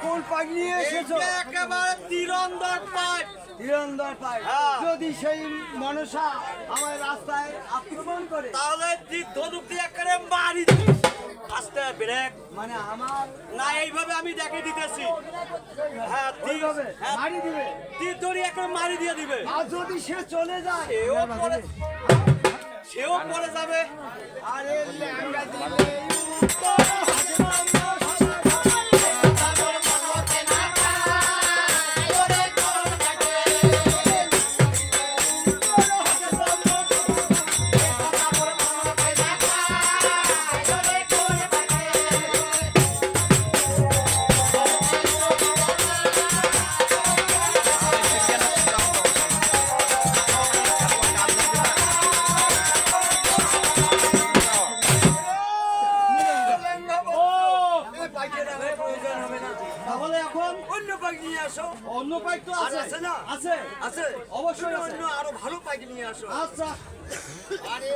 কোন পাইপ নিয়ে এসেছো? একেবারে তীরন্দার পাইপ। তীরন্দার পাইপ। যদি সেই মনসা আমার রাস্তায় আক্রমণ করে তাহলে ধনুক দিয়ে একেবারে মারি দিবি। আস্তে ব্রেক মানে আমার না এইভাবে আমি দেখে দিতেছি। হ্যাঁ এইভাবে মারি দিবে। তীর ধরি একেবারে মারি দিয়ে দিবে। আর যদি সে চলে যায় সেও পড়ে যাবে। আরে ল্যাংড়া দিলে অন্য পাইপ তো আছে না? আছে আছে অবশ্যই অন্য আরো ভালো পাইপ নিয়ে আসো। আচ্ছা আরে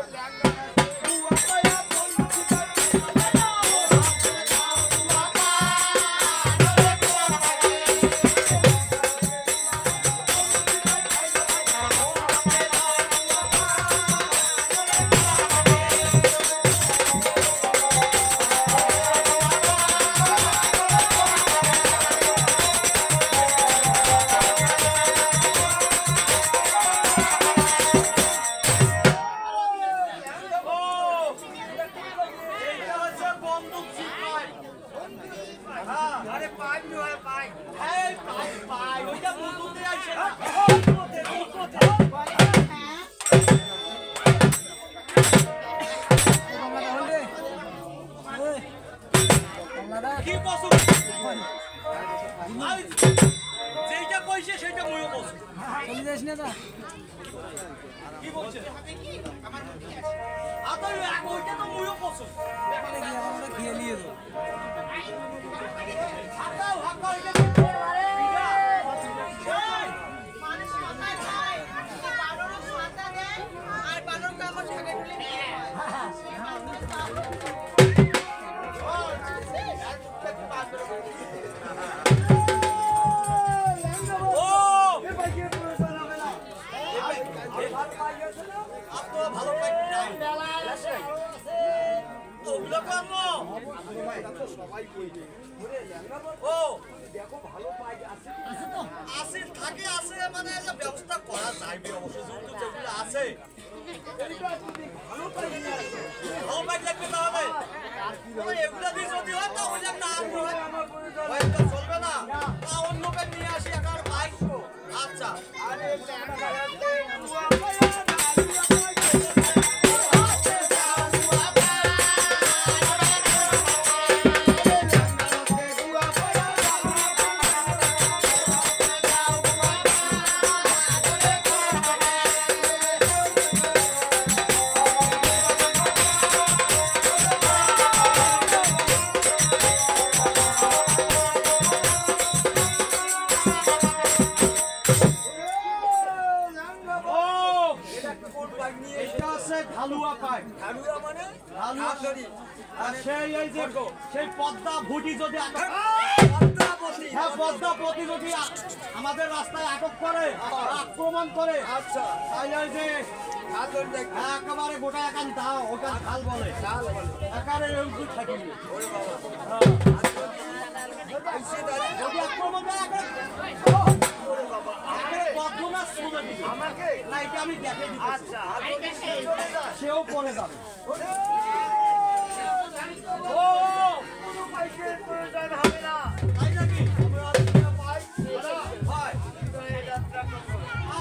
যেটা কইছে সেটা মইও বলছি। চলে যাস না দা কি বলছে? আতো ওইটা তো মইও বলছি। ব্যাপারে কি আমরা খেয়ে নিয়ে যাবো। হাকাও হাকাও এটা মানুষ মাথায় খায় বানরও মাথা দেয় আর বানর কামড় ঢাকা তুলে নেয়। ভালো পাইপ নাই ওগুলো কামো সবাই কইবে ও দেখো ভালো পাইপ আছে তো আছে থাকে আছে মানে যে ব্যবস্থা করা যাবে অবশ্য যেহেতু যেগুলো আছে ভালো পাইপ লাগবে তাহলে এগুলো দিয়ে যদি হয় তাহলে না হয় চলবে না অন্য পাইপ নিয়ে আসি একার পাইপ। আচ্ছা আরে সেই পদ্মা ভুটি যদি পদ্মাপতি যদি আমাদের রাস্তায় আটক করে আক্রমণ করে আচ্ছা যে একেবারে গোটা একান দাও ওটা ঢাল বলে একারে থাকি যদি আক্রমণ আমাকে না এটা আমি দেখে দিই। আচ্ছা সেও পড়ে যাবে। ও কোনো পাইপের প্রয়োজন হবে না তাই নাকি? ভাই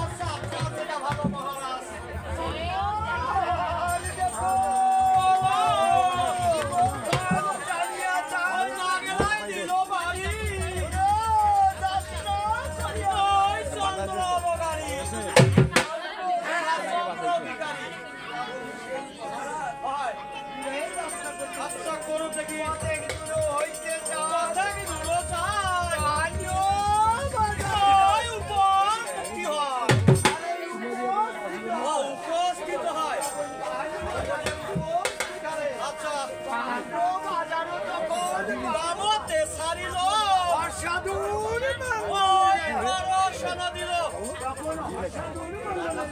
আচ্ছা আচ্ছা এটা ভালো মহারাজ অসাধুর ওই বড় সোনা দিল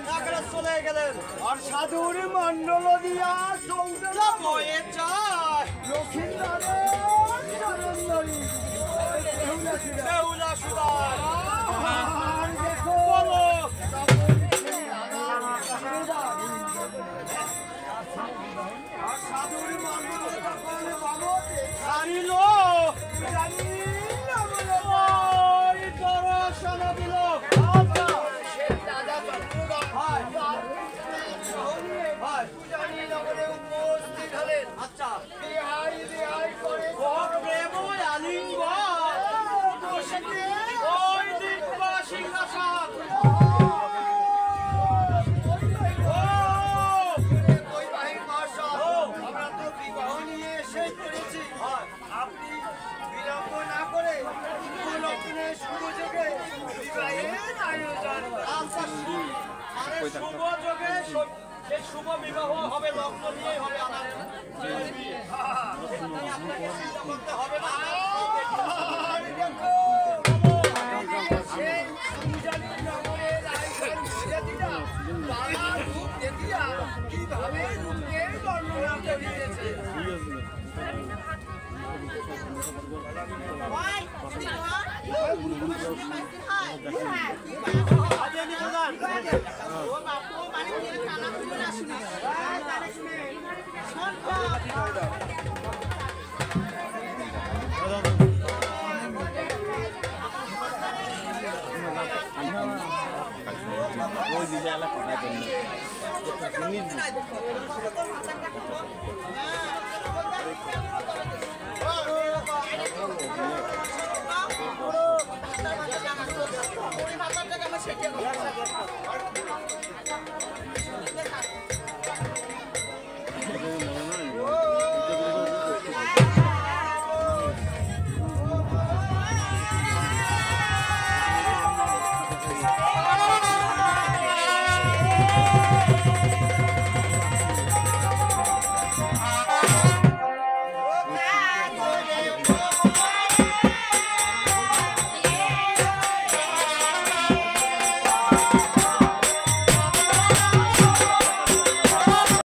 তারপরে চলে গেলেন অসাধুর মন্ডল দিয়া চৌদ্র বয়ে যায় লক্ষ্মীন্দরী বেহুলা সুদায় আর দেখো বলো অসাধুর মন্ডল তখন বাবতে ছাড়িল জানি না বলে ওই বড় সোনা দিল সেই রাজা চন্দ্রদা হয় হয় জানি না বলে উপস্থিত হলেন আচ্ছা বিহাই বিহাই করে ও প্রেম আলিঙ্গন ওই দিব্যা সিংহাসন বৈবাহিক মহাশয়, আমরা তো বিবাহ নিয়ে এসেই পড়েছি। আপনি বিলম্ব না করে উপলগ্নে সুযোগে বিবাহের আয়োজন করুন। আচ্ছা মানে শুভ যোগে সেই শুভ বিবাহ হবে লগ্ন নিয়েই হবে আমাদের বিয়ে। সেটাই আপনাকে চিন্তা করতে হবে না আর দেখো, সেই সুজানি নগরের রায়গঞ্জ ছেলেটিরা বাবার রূপ দেখিয়া কিভাবে রূপের বর্ণনা করিয়েছে। ভাই যদি হয় হয় কি আজকে নিয়ে যান ও বাপু মানে কি কানা শুনে না শুনে কানে শুনে শোন ওই দিকে এলাকা হ্যাঁ